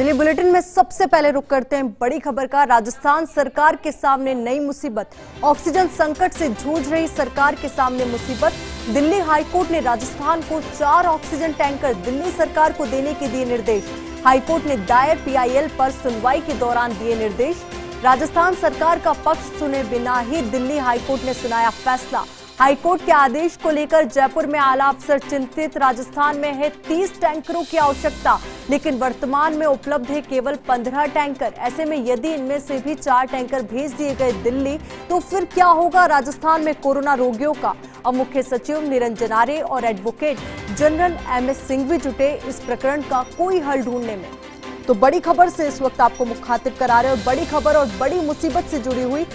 चलिए बुलेटिन में सबसे पहले रुक करते हैं बड़ी खबर का। राजस्थान सरकार के सामने नई मुसीबत, ऑक्सीजन संकट से जूझ रही सरकार के सामने मुसीबत। दिल्ली हाईकोर्ट ने राजस्थान को 4 ऑक्सीजन टैंकर दिल्ली सरकार को देने के दिए निर्देश। हाईकोर्ट ने दायर पीआईएल पर सुनवाई के दौरान दिए निर्देश। राजस्थान सरकार का पक्ष सुने बिना ही दिल्ली हाईकोर्ट ने सुनाया फैसला। हाईकोर्ट के आदेश को लेकर जयपुर में आला अफसर चिंतित। राजस्थान में है 30 टैंकरों की आवश्यकता, लेकिन वर्तमान में उपलब्ध है केवल 15 टैंकर। ऐसे में यदि इनमें से भी 4 टैंकर भेज दिए गए दिल्ली, तो फिर क्या होगा राजस्थान में कोरोना रोगियों का। अब मुख्य सचिव निरंजन आर्य और एडवोकेट जनरल एमएस सिंह भी जुटे इस प्रकरण का कोई हल ढूंढने में। तो बड़ी खबर से इस वक्त आपको मुखातिब करा रहे हैं और बड़ी खबर और बड़ी मुसीबत से जुड़ी हुई।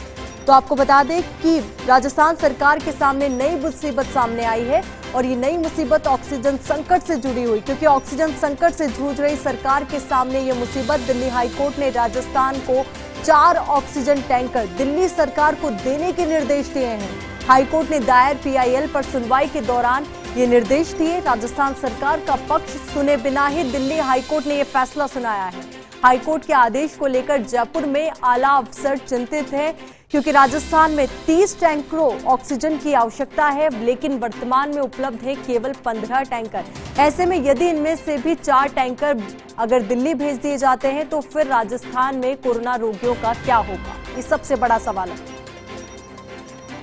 तो आपको बता दें कि राजस्थान सरकार के सामने नई मुसीबत सामने आई है और ये नई मुसीबत ऑक्सीजन संकट से जुड़ी हुई, क्योंकि ऑक्सीजन संकट से जूझ रही सरकार के सामने ये मुसीबत। दिल्ली हाईकोर्ट ने राजस्थान को 4 ऑक्सीजन टैंकर दिल्ली सरकार को देने के निर्देश दिए हैं। हाईकोर्ट ने दायर पीआईएल पर सुनवाई के दौरान ये निर्देश दिए। राजस्थान सरकार का पक्ष सुने बिना ही दिल्ली हाईकोर्ट ने यह फैसला सुनाया है। हाईकोर्ट के आदेश को लेकर जयपुर में आला अफसर चिंतित है, क्योंकि राजस्थान में 30 टैंकरों ऑक्सीजन की आवश्यकता है, लेकिन वर्तमान में उपलब्ध है केवल 15 टैंकर। ऐसे में यदि इनमें से भी 4 टैंकर अगर दिल्ली भेज दिए जाते हैं, तो फिर राजस्थान में कोरोना रोगियों का क्या होगा, ये सबसे बड़ा सवाल है।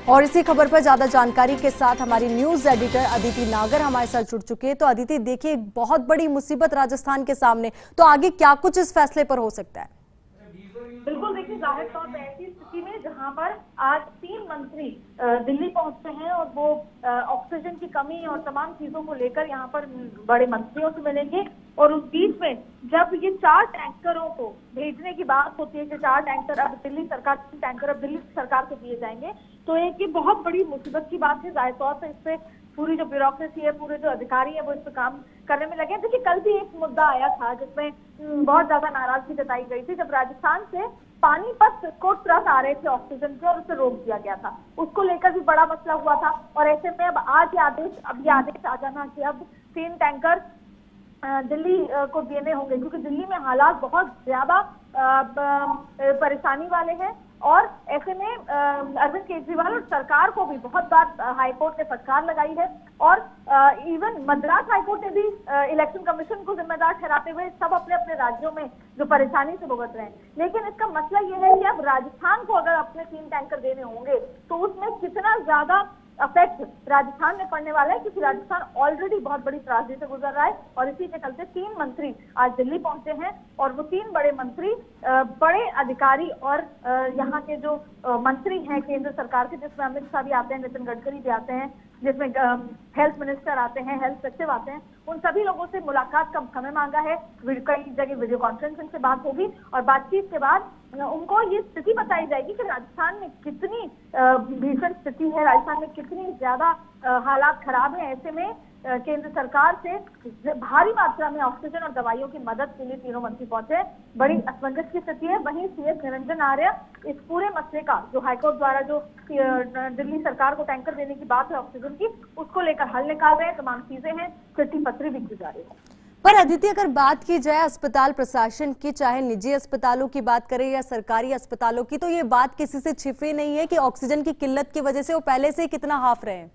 और इसी खबर पर ज्यादा जानकारी के साथ हमारी न्यूज एडिटर अदिति नागर हमारे साथ जुड़ चुके हैं। तो अदिति, देखिए बहुत बड़ी मुसीबत राजस्थान के सामने, तो आगे क्या कुछ इस फैसले पर हो सकता है? बिल्कुल, देखिए जाहिर तौर पर ऐसी स्थिति में जहां पर आज 3 मंत्री दिल्ली पहुंचते हैं और वो ऑक्सीजन की कमी और तमाम चीजों को लेकर यहाँ पर बड़े मंत्रियों से मिलेंगे, और उस बीच में जब ये 4 टैंकरों को भेजने की बात होती है कि 4 टैंकर अब दिल्ली सरकार को दिए जाएंगे, तो एक ये बहुत बड़ी मुसीबत की बात है। जाहिर तौर पर इससे पूरी जो ब्यूरोक्रेसी है, पूरे जो अधिकारी है, वो इस पर काम करने में लगे। देखिए कल भी एक मुद्दा आया था जिसमें बहुत ज्यादा नाराजगी जताई गई थी, जब राजस्थान से पानीपत को ट्रक आ रहे थे ऑक्सीजन के और उसे रोक दिया गया था। उसको लेकर भी बड़ा मसला हुआ था। और ऐसे में अब ये आदेश आ जाना कि अब 3 टैंकर दिल्ली को देने होंगे, क्योंकि दिल्ली में हालात बहुत ज्यादा परेशानी वाले हैं। और ऐसे में अरविंद केजरीवाल और सरकार को भी बहुत बार हाईकोर्ट ने फटकार लगाई है, और इवन मद्रास हाईकोर्ट ने भी इलेक्शन कमीशन को जिम्मेदार ठहराते हुए सब अपने अपने राज्यों में जो परेशानी से भुगत रहे हैं। लेकिन इसका मसला ये है कि अब राजस्थान को अगर अपने 3 टैंकर देने होंगे, तो उसमें कितना ज्यादा इफेक्ट राजस्थान में पड़ने वाला है, क्योंकि राजस्थान ऑलरेडी बहुत बड़ी त्रासदी से गुजर रहा है। और इसी के चलते 3 मंत्री आज दिल्ली पहुंचे हैं, और वो 3 बड़े मंत्री, बड़े अधिकारी और यहाँ के जो मंत्री हैं केंद्र सरकार के, जिसमें अमित शाह भी आते हैं, नितिन गडकरी भी आते हैं, जिसमें हेल्थ मिनिस्टर आते हैं, हेल्थ सचिव आते हैं, उन सभी लोगों से मुलाकात का समय मांगा है। कई जगह वीडियो कॉन्फ्रेंसिंग से बात होगी, और बातचीत के बाद उनको ये स्थिति बताई जाएगी कि राजस्थान में कितनी भीषण स्थिति है, राजस्थान में कितनी ज्यादा हालात खराब है। ऐसे में केंद्र सरकार से भारी मात्रा में ऑक्सीजन और दवाइयों की मदद के लिए तीनों मंत्री पहुंचे। बड़ी असमंजस की स्थिति है। वहीं सीएस निरंजन आर्य इस पूरे मसले का, जो हाईकोर्ट द्वारा जो दिल्ली सरकार को टैंकर देने की बात है ऑक्सीजन की, उसको लेकर हल निकाल रहे हैं। तमाम चीजें हैं, चिट्ठी पत्री भी की जा रही है। पर अदिति, अगर बात की जाए अस्पताल प्रशासन की, चाहे निजी अस्पतालों की बात करें या सरकारी अस्पतालों की, तो ये बात किसी से छिपी नहीं है कि ऑक्सीजन की किल्लत की वजह से वो पहले से ही कितना हाफ रहे हैं।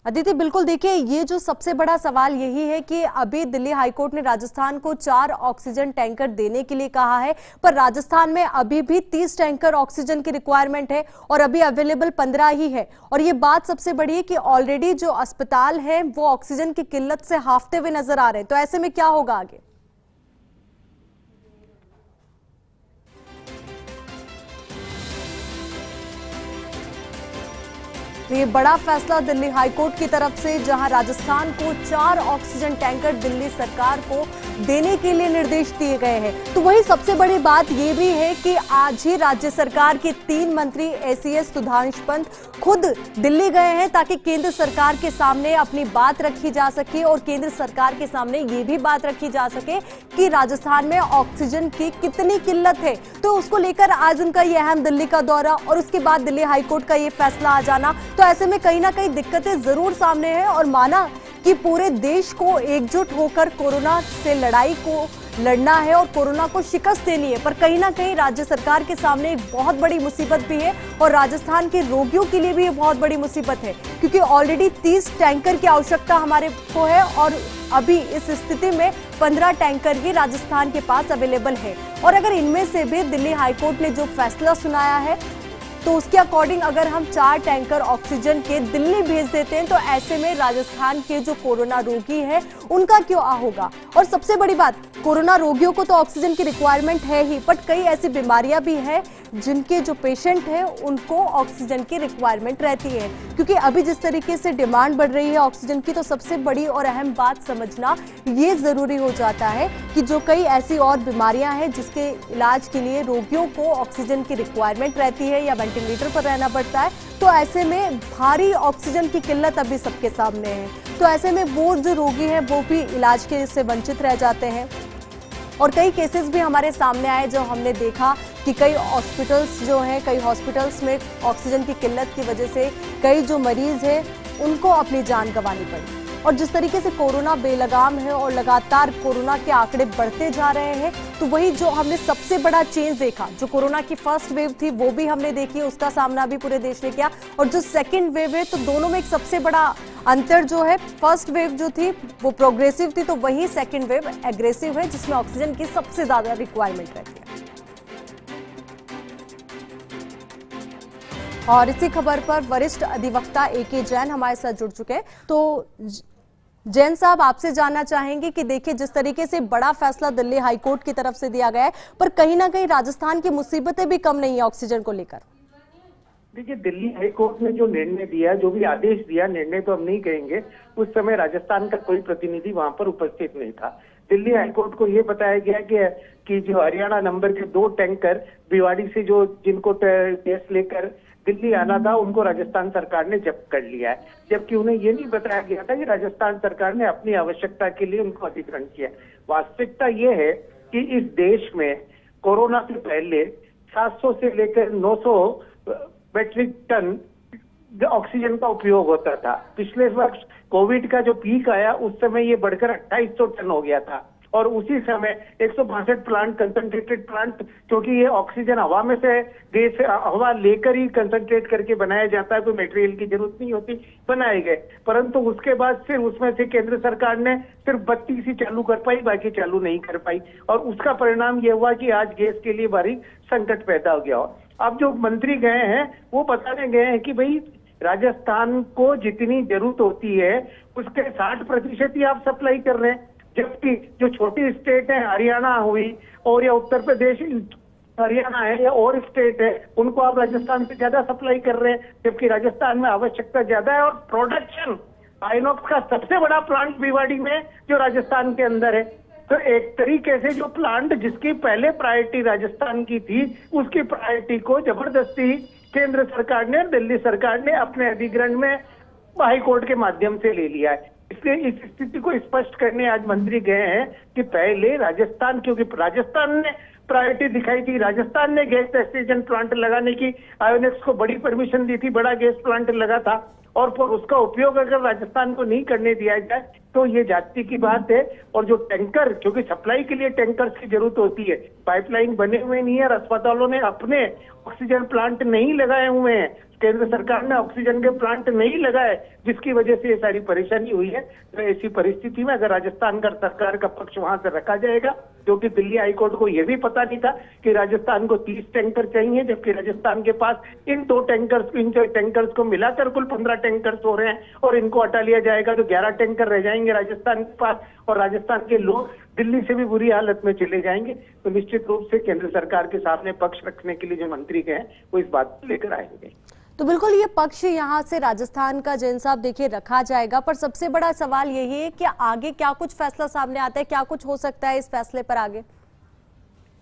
अदिति, बिल्कुल, देखिए ये जो सबसे बड़ा सवाल यही है कि अभी दिल्ली हाईकोर्ट ने राजस्थान को 4 ऑक्सीजन टैंकर देने के लिए कहा है, पर राजस्थान में अभी भी 30 टैंकर ऑक्सीजन की रिक्वायरमेंट है और अभी अवेलेबल 15 ही है। और ये बात सबसे बड़ी है कि ऑलरेडी जो अस्पताल है वो ऑक्सीजन की किल्लत से हाफते हुए नजर आ रहे हैं। तो ऐसे में क्या होगा आगे? तो ये बड़ा फैसला दिल्ली हाईकोर्ट की तरफ से, जहां राजस्थान को 4 ऑक्सीजन टैंकर दिल्ली सरकार को देने के लिए निर्देश दिए गए हैं। तो वही सबसे बड़ी बात ये भी है कि आज ही राज्य सरकार के 3 मंत्री एसीएस सुधांशु पंत खुद दिल्ली गए हैं ताकि केंद्र सरकार के सामने अपनी बात रखी जा सके और केंद्र सरकार के सामने ये भी बात रखी जा सके कि राजस्थान में ऑक्सीजन की कितनी किल्लत है। तो उसको लेकर आज उनका ये अहम दिल्ली का दौरा और उसके बाद दिल्ली हाईकोर्ट का ये फैसला आ जाना, तो ऐसे में कहीं ना कहीं दिक्कतें जरूर सामने हैं और माना कि पूरे देश को एकजुट होकर कोरोना से लड़ाई को लड़ना है और कोरोना को शिकस्त देनी है, पर कहीं ना कहीं राज्य सरकार के सामने एक बहुत बड़ी मुसीबत भी है और राजस्थान के रोगियों के लिए भी ये बहुत बड़ी मुसीबत है, क्योंकि ऑलरेडी 30 टैंकर की आवश्यकता हमारे को है और अभी इस स्थिति में 15 टैंकर ही राजस्थान के पास अवेलेबल है। और अगर इनमें से भी दिल्ली हाईकोर्ट ने जो फैसला सुनाया है तो उसके अकॉर्डिंग अगर हम 4 टैंकर ऑक्सीजन के दिल्ली भेज देते हैं तो ऐसे में राजस्थान के जो कोरोना रोगी हैं उनका क्या होगा। और सबसे बड़ी बात, कोरोना रोगियों को तो ऑक्सीजन की रिक्वायरमेंट है ही, बट कई ऐसी बीमारियां भी हैं जिनके जो पेशेंट हैं उनको ऑक्सीजन की रिक्वायरमेंट रहती है, क्योंकि अभी जिस तरीके से डिमांड बढ़ रही है ऑक्सीजन की, तो सबसे बड़ी और अहम बात समझना ये जरूरी हो जाता है कि जो कई ऐसी और बीमारियां हैं जिसके इलाज के लिए रोगियों को ऑक्सीजन की रिक्वायरमेंट रहती है या वेंटिलेटर पर रहना पड़ता है, तो ऐसे में भारी ऑक्सीजन की किल्लत अभी सबके सामने है। तो ऐसे में वो जो रोगी हैं वो भी इलाज के से वंचित रह जाते हैं और कई केसेस भी हमारे सामने आए जो हमने देखा कि कई हॉस्पिटल्स जो हैं, कई हॉस्पिटल्स में ऑक्सीजन की किल्लत की वजह से कई जो मरीज हैं उनको अपनी जान गंवानी पड़ी। और जिस तरीके से कोरोना बेलगाम है और लगातार कोरोना के आंकड़े बढ़ते जा रहे हैं, तो वही जो हमने सबसे बड़ा चेंज देखा, जो कोरोना की फर्स्ट वेव थी वो भी हमने देखी, उसका सामना भी पूरे देश ने किया, और जो सेकंड वेव है तो दोनों में एक सबसे बड़ा अंतर जो है, फर्स्ट वेव जो थी वो प्रोग्रेसिव थी, तो वही सेकंड वेव एग्रेसिव है जिसमें ऑक्सीजन की सबसे ज्यादा रिक्वायरमेंट रहती है। और इसी खबर पर वरिष्ठ अधिवक्ता एके जैन हमारे साथ जुड़ चुके हैं। तो जैन साहब, आपसे जानना चाहेंगे कि देखिए जिस तरीके से बड़ा फैसला दिल्ली हाईकोर्ट की तरफ से दिया गया है, पर कहीं ना कहीं राजस्थान की मुसीबतें भी कम नहीं है ऑक्सीजन को लेकर। देखिए, दिल्ली हाईकोर्ट ने जो निर्णय दिया, जो भी आदेश दिया, निर्णय तो हम नहीं कहेंगे, उस समय राजस्थान का कोई प्रतिनिधि वहां पर उपस्थित नहीं था। दिल्ली हाईकोर्ट को ये बताया गया कि जो हरियाणा नंबर के 2 टैंकर भिवाड़ी से जो जिनको गैस लेकर दिल्ली आना था उनको राजस्थान सरकार ने जब्त कर लिया है, जबकि उन्हें ये नहीं बताया गया था कि राजस्थान सरकार ने अपनी आवश्यकता के लिए उनको अधिग्रहण किया। वास्तविकता ये है कि इस देश में कोरोना से पहले 700 से लेकर 900 मेट्रिक टन ऑक्सीजन का उपयोग होता था। पिछले वर्ष कोविड का जो पीक आया उस समय ये बढ़कर 2800 टन हो गया था, और उसी समय 162 प्लांट, कंसंट्रेटेड प्लांट, क्योंकि ये ऑक्सीजन हवा में से गैस हवा लेकर ही कंसंट्रेट करके बनाया जाता है, कोई मटेरियल की जरूरत नहीं होती, बनाए गए। परंतु उसके बाद फिर उसमें से केंद्र सरकार ने सिर्फ 32 ही चालू कर पाई, बाकी चालू नहीं कर पाई, और उसका परिणाम ये हुआ कि आज गैस के लिए भारी संकट पैदा हो गया। अब जो मंत्री गए हैं वो बताने गए हैं कि भाई राजस्थान को जितनी जरूरत होती है उसके 60% ही आप सप्लाई कर रहे हैं, जबकि जो छोटी स्टेट है, हरियाणा हुई और या उत्तर प्रदेश, हरियाणा है या और स्टेट है, उनको आप राजस्थान से ज्यादा सप्लाई कर रहे हैं, जबकि राजस्थान में आवश्यकता ज्यादा है। और प्रोडक्शन आइनॉक्स का सबसे बड़ा प्लांट भिवाड़ी में जो राजस्थान के अंदर है, तो एक तरीके से जो प्लांट जिसकी पहले प्रायोरिटी राजस्थान की थी, उसकी प्रायोरिटी को जबरदस्ती केंद्र सरकार ने, दिल्ली सरकार ने अपने अधिग्रहण में हाईकोर्ट के माध्यम से ले लिया है। इसलिए इस स्थिति को स्पष्ट करने आज मंत्री गए हैं कि पहले राजस्थान, क्योंकि राजस्थान ने प्रायोरिटी दिखाई थी, राजस्थान ने गैस एक्सट्रैक्शन प्लांट लगाने की आयोनिक्स को बड़ी परमिशन दी थी, बड़ा गैस प्लांट लगा था, और फिर उसका उपयोग अगर राजस्थान को नहीं करने दिया जाए तो ये जाति की बात है। और जो टैंकर, क्योंकि सप्लाई के लिए टैंकर्स की जरूरत होती है, पाइपलाइन बने हुए नहीं है और अस्पतालों ने अपने ऑक्सीजन प्लांट नहीं लगाए हुए हैं, केंद्र सरकार ने ऑक्सीजन के प्लांट नहीं लगाए, जिसकी वजह से ये सारी परेशानी हुई है। तो ऐसी परिस्थिति में अगर राजस्थान का सरकार का पक्ष वहां से रखा जाएगा, क्योंकि दिल्ली हाईकोर्ट को यह भी पता नहीं था कि राजस्थान को 30 टैंकर चाहिए, जबकि राजस्थान के पास इन 2 टैंकर्स को मिलाकर कुल 15 टैंकर्स हो रहे हैं, और इनको हटा लिया जाएगा तो 11 टैंकर रह जाएंगे राजस्थान के पास, और राजस्थान के लोग दिल्ली से भी बुरी हालत में चले जाएंगे। तो निश्चित रूप से केंद्र सरकार के सामने पक्ष रखने के लिए जो मंत्री गए हैं वो इस बात को लेकर आएंगे। तो बिल्कुल ये पक्ष यहाँ से राजस्थान का जैन साहब देखिए रखा जाएगा, पर सबसे बड़ा सवाल यही है कि आगे क्या कुछ फैसला सामने आता है, क्या कुछ हो सकता है इस फैसले पर आगे?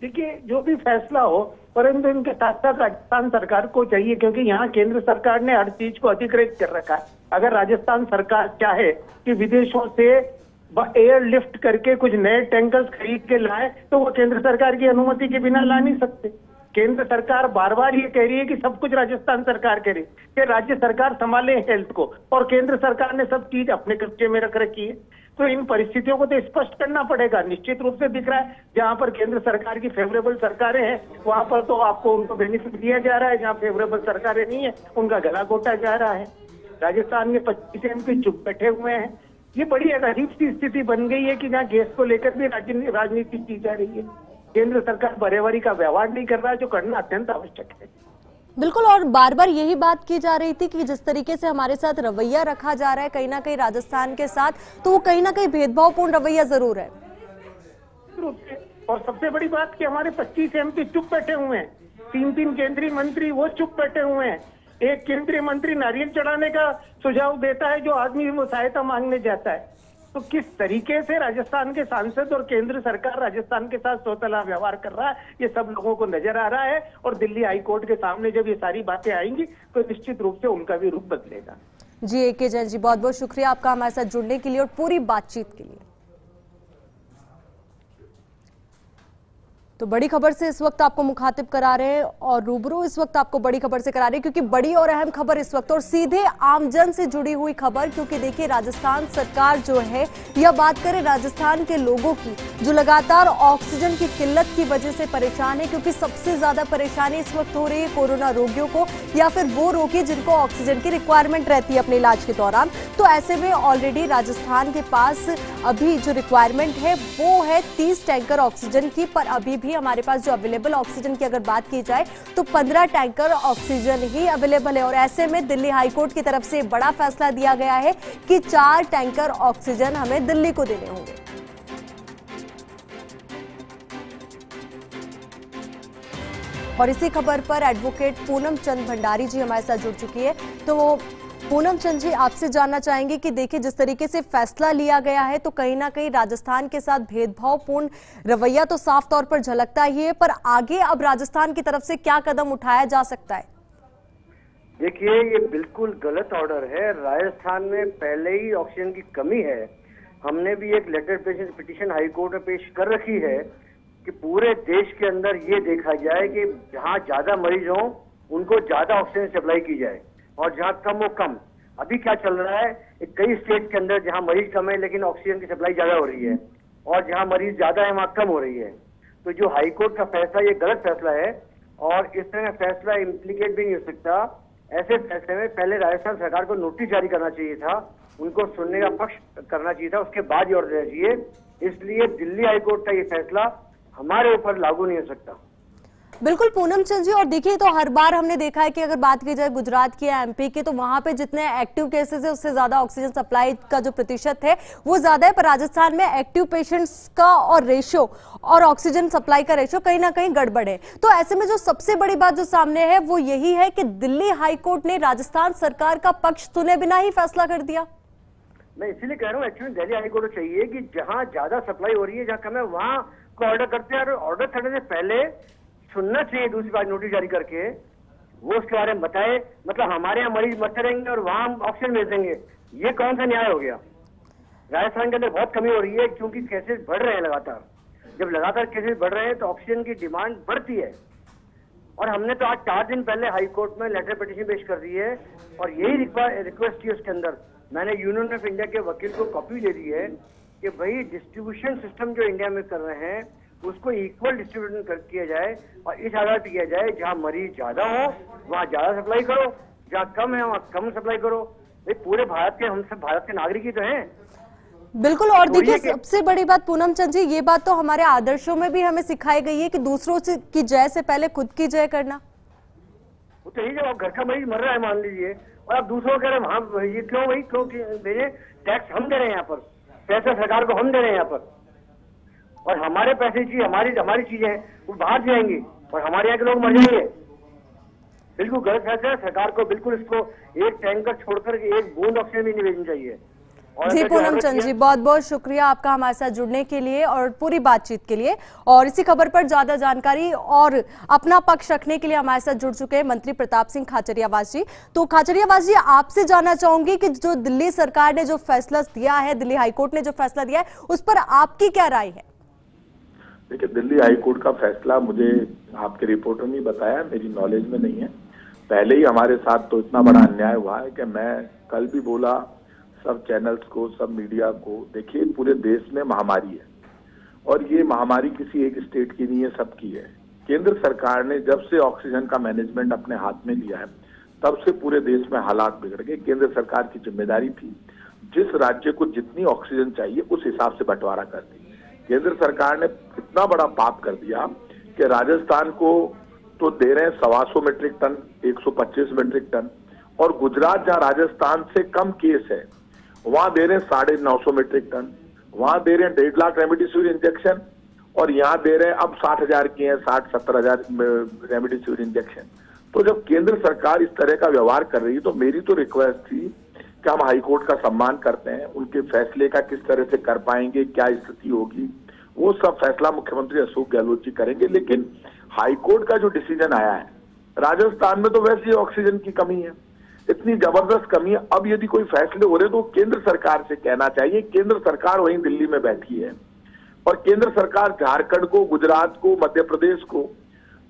देखिए, जो भी फैसला हो, परंतु इनके साथ साथ राजस्थान सरकार को चाहिए, क्योंकि यहाँ केंद्र सरकार ने हर चीज को अधिकृत कर रखा है। अगर राजस्थान सरकार चाहे कि विदेशों से एयर लिफ्ट करके कुछ नए टैंकर्स खरीद के लाए, तो वो केंद्र सरकार की अनुमति के बिना ला नहीं सकते। केंद्र सरकार बार बार ये कह रही है कि सब कुछ राजस्थान सरकार करे, कि राज्य सरकार संभाले हेल्थ को, और केंद्र सरकार ने सब चीज अपने कब्जे में रख रखी है। तो इन परिस्थितियों को तो स्पष्ट करना पड़ेगा। निश्चित रूप से दिख रहा है, जहां पर केंद्र सरकार की फेवरेबल सरकारें हैं, वहां पर तो आपको उनको बेनिफिट दिया जा रहा है, जहां फेवरेबल सरकारें नहीं है उनका गला घोटा जा रहा है। राजस्थान में 25 MP चुप बैठे हुए हैं। ये बड़ी अजीब सी स्थिति बन गई है कि जहाँ गैस को लेकर भी राजनीति की जा रही है। केंद्र सरकार बराबरी का व्यवहार नहीं कर रहा है, जो करना अत्यंत आवश्यक है। बिल्कुल, और बार बार यही बात की जा रही थी कि जिस तरीके से हमारे साथ रवैया रखा जा रहा है कहीं ना कहीं राजस्थान के साथ, तो वो कहीं ना कहीं भेदभावपूर्ण रवैया जरूर है। और सबसे बड़ी बात कि हमारे 25 MP चुप बैठे हुए हैं, 3 केंद्रीय मंत्री वो चुप बैठे हुए हैं। एक केंद्रीय मंत्री नारियल चढ़ाने का सुझाव देता है जो आदमी वो सहायता मांगने जाता है। तो किस तरीके से राजस्थान के सांसद और केंद्र सरकार राजस्थान के साथ सौतेला व्यवहार कर रहा है, ये सब लोगों को नजर आ रहा है। और दिल्ली हाईकोर्ट के सामने जब ये सारी बातें आएंगी तो निश्चित रूप से उनका भी रूप बदलेगा। जी AK जैन जी, बहुत बहुत शुक्रिया आपका हमारे साथ जुड़ने के लिए और पूरी बातचीत के लिए। तो बड़ी खबर से इस वक्त आपको मुखातिब करा रहे हैं और रूबरू इस वक्त आपको बड़ी खबर से करा रहे हैं, क्योंकि बड़ी और अहम खबर इस वक्त और सीधे आमजन से जुड़ी हुई खबर। क्योंकि देखिए, राजस्थान सरकार जो है, यह बात करें राजस्थान के लोगों की जो लगातार ऑक्सीजन की किल्लत की वजह से परेशान है, क्योंकि सबसे ज्यादा परेशानी इस वक्त हो रही है कोरोना रोगियों को या फिर वो रोगी जिनको ऑक्सीजन की रिक्वायरमेंट रहती है अपने इलाज के दौरान। तो ऐसे में ऑलरेडी राजस्थान के पास अभी जो रिक्वायरमेंट है वो है 30 टैंकर ऑक्सीजन की, पर अभी भी हमारे पास जो अवेलेबल ऑक्सीजन की अगर बात की जाए तो 15 टैंकर ऑक्सीजन ही अवेलेबल है। और ऐसे में दिल्ली हाईकोर्ट की तरफ से बड़ा फैसला दिया गया है कि 4 टैंकर ऑक्सीजन हमें दिल्ली को देने होंगे। और इसी खबर पर एडवोकेट पूनम चंद भंडारी जी हमारे साथ जुड़ चुकी है। तो पूनम चंद जी, आपसे जानना चाहेंगे कि देखिए, जिस तरीके से फैसला लिया गया है तो कहीं ना कहीं राजस्थान के साथ भेदभावपूर्ण रवैया तो साफ तौर पर झलकता ही है, पर आगे अब राजस्थान की तरफ से क्या कदम उठाया जा सकता है? देखिए, ये बिल्कुल गलत ऑर्डर है। राजस्थान में पहले ही ऑक्सीजन की कमी है। हमने भी एक लेटर पिटीशन हाईकोर्ट में पेश कर रखी है कि पूरे देश के अंदर ये देखा जाए कि जहाँ ज्यादा मरीज हों उनको ज्यादा ऑक्सीजन सप्लाई की जाए और जहाँ कम हो कम। अभी क्या चल रहा है, कई स्टेट के अंदर जहाँ मरीज कम है लेकिन ऑक्सीजन की सप्लाई ज्यादा हो रही है, और जहाँ मरीज ज्यादा है वहाँ कम हो रही है। तो जो हाईकोर्ट का फैसला, ये गलत फैसला है और इस तरह फैसला इम्प्लीकेट भी नहीं हो सकता। ऐसे फैसले में पहले राजस्थान सरकार को नोटिस जारी करना चाहिए था, उनको सुनने का पक्ष करना चाहिए था, उसके बाद ये ऑर्डर देना चाहिए। इसलिए दिल्ली हाईकोर्ट का ये फैसला हमारे ऊपर लागू नहीं हो सकता। बिल्कुल पूनम चंद जी, और देखिए, तो हर बार हमने देखा है कि अगर बात की जाए गुजरात की या MP की, तो वहां पे जितने एक्टिव केसेस है उससे ज्यादा ऑक्सीजन सप्लाई का जो प्रतिशत है वो ज्यादा है, पर राजस्थान में एक्टिव पेशेंट्स का और रेशियो और ऑक्सीजन सप्लाई का रेशियो कहीं ना कहीं गड़बड़ है। तो ऐसे में जो सबसे बड़ी बात जो सामने है वो यही है कि दिल्ली हाईकोर्ट ने राजस्थान सरकार का पक्ष सुने बिना ही फैसला कर दिया। मैं इसीलिए कह रहा हूँ, एक्चुअली दिल्ली हाईकोर्ट को चाहिए कि जहाँ ज्यादा सप्लाई हो रही है, जहाँ कम है, वहाँ को ऑर्डर करते हैं और ऑर्डर करने से पहले सुनना चाहिए, दूसरी बार नोटिस जारी करके वो उसके बारे में बताए। मतलब हमारे यहाँ मरीज मरते रहेंगे और वहाँ हम ऑक्सीजन भेज देंगे, ये कौन सा न्याय हो गया? राजस्थान के अंदर बहुत कमी हो रही है क्योंकि केसेस बढ़ रहे हैं लगातार। जब लगातार केसेस बढ़ रहे हैं तो ऑक्सीजन की डिमांड बढ़ती है। और हमने तो आज 4 दिन पहले हाईकोर्ट में लेटर पिटीशन पेश कर दी है और यही रिक्वेस्ट की उसके अंदर। मैंने यूनियन ऑफ इंडिया के वकील को कॉपी दे दी है कि भाई डिस्ट्रीब्यूशन सिस्टम जो इंडिया में कर रहे हैं उसको इक्वल डिस्ट्रीब्यूशन किया जाए और इस आधार पर किया जाए, जहाँ मरीज ज्यादा हो वहाँ ज्यादा सप्लाई करो, जहाँ कम है वहाँ कम सप्लाई करो। भाई पूरे भारत के, हम सब भारत के नागरिक ही तो हैं। बिल्कुल, और देखिए, सबसे बड़ी बात पूनम चंद जी, ये बात तो हमारे आदर्शों में भी हमें सिखाई गई है कि दूसरों की जय से पहले खुद की जय करना। वो तो यही, जब आप घर का मरीज मर रहा है मान लीजिए और आप दूसरों को कह रहे हैं वहाँ ये क्यों, वही क्यों भेजे, टैक्स हम दे रहे हैं, यहाँ पर पैसा सरकार को हम दे रहे हैं यहाँ पर, और हमारे पैसे की हमारी चीजें हैं वो बाहर जाएंगी और हमारे यहाँ के लोग मर जाएंगे। बिल्कुल गलत फैसला है। सरकार को बिल्कुल इसको एक टैंकर छोड़कर एक बूंद ऑक्सीजन भी नहीं भेजनी चाहिए। जी पूनम चंद जी, बहुत बहुत शुक्रिया आपका हमारे साथ जुड़ने के लिए और पूरी बातचीत के लिए। और इसी खबर पर ज्यादा जानकारी और अपना पक्ष रखने के लिए हमारे साथ जुड़ चुके हैं मंत्री प्रताप सिंह खाचरियावास जी। तो खाचरियावास जी, आपसे जानना चाहूंगी कि जो दिल्ली सरकार ने जो फैसला दिया है, दिल्ली हाईकोर्ट ने जो फैसला दिया है, उस पर आपकी क्या राय है? देखिए, दिल्ली हाईकोर्ट का फैसला मुझे आपके रिपोर्टर ने बताया, मेरी नॉलेज में नहीं है। पहले ही हमारे साथ तो इतना बड़ा अन्याय हुआ है कि मैं कल भी बोला सब चैनल्स को, सब मीडिया को, देखिए पूरे देश में महामारी है और ये महामारी किसी एक स्टेट की नहीं है, सबकी है। केंद्र सरकार ने जब से ऑक्सीजन का मैनेजमेंट अपने हाथ में लिया है तब से पूरे देश में हालात बिगड़ गए। केंद्र सरकार की जिम्मेदारी थी जिस राज्य को जितनी ऑक्सीजन चाहिए उस हिसाब से बंटवारा कर दी। केंद्र सरकार ने इतना बड़ा पाप कर दिया कि राजस्थान को तो दे रहे हैं 125 मेट्रिक टन, 125 मेट्रिक टन, और गुजरात जहां राजस्थान से कम केस है वहां दे रहे हैं 950 मेट्रिक टन, वहां दे रहे हैं 1.5 लाख रेमडेसिविर इंजेक्शन, और यहाँ दे रहे हैं अब 60,000 की है, 60-70 हजार रेमडेसिविर इंजेक्शन। तो जब केंद्र सरकार इस तरह का व्यवहार कर रही है तो मेरी तो रिक्वेस्ट थी कि हम हाईकोर्ट का सम्मान करते हैं, उनके फैसले का किस तरह से कर पाएंगे, क्या स्थिति होगी, वो सब फैसला मुख्यमंत्री अशोक गहलोत जी करेंगे। लेकिन हाईकोर्ट का जो डिसीजन आया है, राजस्थान में तो वैसे ही ऑक्सीजन की कमी है, इतनी जबरदस्त कमी है। अब यदि कोई फैसले हो रहे तो केंद्र सरकार से कहना चाहिए। केंद्र सरकार वहीं दिल्ली में बैठी है और केंद्र सरकार झारखंड को, गुजरात को, मध्य प्रदेश को,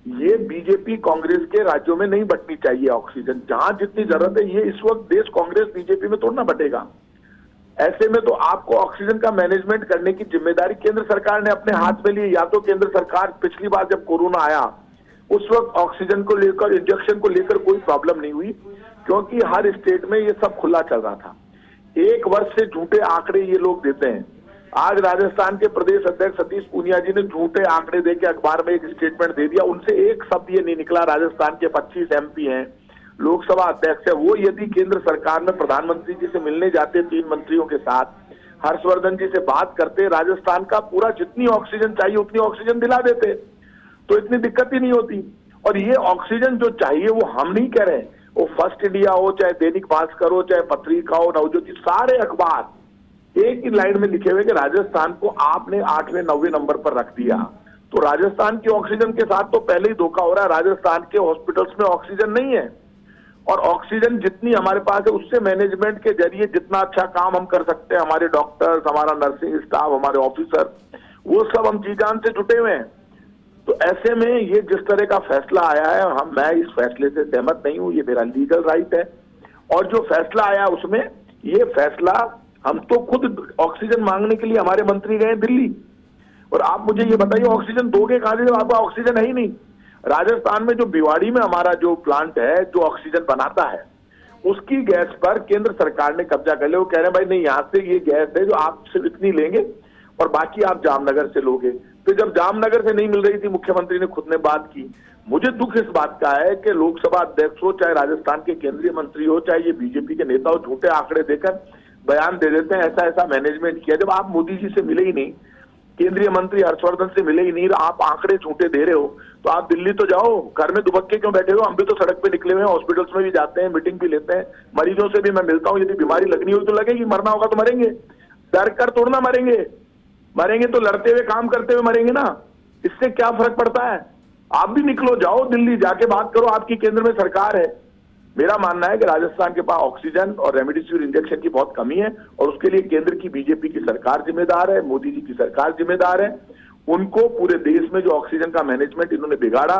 ये बीजेपी कांग्रेस के राज्यों में नहीं बंटनी चाहिए ऑक्सीजन। जहां जितनी जरूरत है, ये इस वक्त देश कांग्रेस बीजेपी में थोड़ा ना बटेगा। ऐसे में तो आपको ऑक्सीजन का मैनेजमेंट करने की जिम्मेदारी केंद्र सरकार ने अपने हाथ में ली। या तो केंद्र सरकार पिछली बार जब कोरोना आया उस वक्त ऑक्सीजन को लेकर, इंजेक्शन को लेकर कोई प्रॉब्लम नहीं हुई क्योंकि हर स्टेट में ये सब खुला चल रहा था। एक वर्ष से झूठे आंकड़े ये लोग देते हैं। आज राजस्थान के प्रदेश अध्यक्ष सतीश पूनिया जी ने झूठे आंकड़े देके अखबार में एक स्टेटमेंट दे दिया। उनसे एक शब्द ये नहीं निकला। राजस्थान के 25 MP हैं, लोकसभा अध्यक्ष है, वो यदि केंद्र सरकार में प्रधानमंत्री जी से मिलने जाते 3 मंत्रियों के साथ, हर्षवर्धन जी से बात करते, राजस्थान का पूरा जितनी ऑक्सीजन चाहिए उतनी ऑक्सीजन दिला देते तो इतनी दिक्कत ही नहीं होती। और ये ऑक्सीजन जो चाहिए वो हम नहीं कह रहे, वो फर्स्ट इंडिया हो, चाहे दैनिक भास्कर हो, चाहे पत्रिका हो, नवज्योति, सारे अखबार एक ही लाइन में लिखे हुए कि राजस्थान को आपने 8वें 9वें नंबर पर रख दिया। तो राजस्थान की ऑक्सीजन के साथ तो पहले ही धोखा हो रहा है। राजस्थान के हॉस्पिटल्स में ऑक्सीजन नहीं है और ऑक्सीजन जितनी हमारे पास है उससे मैनेजमेंट के जरिए जितना अच्छा काम हम कर सकते हैं, हमारे डॉक्टर्स, हमारा नर्सिंग स्टाफ, हमारे ऑफिसर, वो सब हम जी जान से जुटे हुए हैं। तो ऐसे में ये जिस तरह का फैसला आया है, मैं इस फैसले से सहमत नहीं हूं। ये मेरा लीगल राइट है और जो फैसला आया उसमें ये फैसला, हम तो खुद ऑक्सीजन मांगने के लिए हमारे मंत्री गए दिल्ली, और आप मुझे ये बताइए ऑक्सीजन दोगे कहां से? आपका ऑक्सीजन है ही नहीं। राजस्थान में जो भिवाड़ी में हमारा जो प्लांट है जो ऑक्सीजन बनाता है, उसकी गैस पर केंद्र सरकार ने कब्जा कर लिया। वो कह रहे हैं भाई नहीं, यहाँ से ये गैस है जो आप सिर्फ इतनी लेंगे और बाकी आप जामनगर से लोगे। तो जब जामनगर से नहीं मिल रही थी, मुख्यमंत्री ने खुद ने बात की। मुझे दुख इस बात का है कि लोकसभा अध्यक्ष हो, चाहे राजस्थान के केंद्रीय मंत्री हो, चाहे ये बीजेपी के नेता हो, झूठे आंकड़े देकर बयान दे देते हैं ऐसा ऐसा मैनेजमेंट किया। जब आप मोदी जी से मिले ही नहीं, केंद्रीय मंत्री हर्षवर्धन से मिले ही नहीं, आप आंकड़े झूठे दे रहे हो, तो आप दिल्ली तो जाओ, घर में दुबक्के क्यों बैठे हो? हम भी तो सड़क पे निकले हुए हैं, हॉस्पिटल्स में भी जाते हैं, मीटिंग भी लेते हैं, मरीजों से भी मैं मिलता हूं। यदि बीमारी लगनी हुई तो लगेगी, मरना होगा तो मरेंगे, डर कर थोड़ा ना मरेंगे। मरेंगे तो लड़ते हुए, काम करते हुए मरेंगे ना। इससे क्या फर्क पड़ता है? आप भी निकलो, जाओ दिल्ली, जाके बात करो, आपकी केंद्र में सरकार है। मेरा मानना है कि राजस्थान के पास ऑक्सीजन और रेमडेसिविर इंजेक्शन की बहुत कमी है और उसके लिए केंद्र की बीजेपी की सरकार जिम्मेदार है, मोदी जी की सरकार जिम्मेदार है। उनको पूरे देश में जो ऑक्सीजन का मैनेजमेंट इन्होंने बिगाड़ा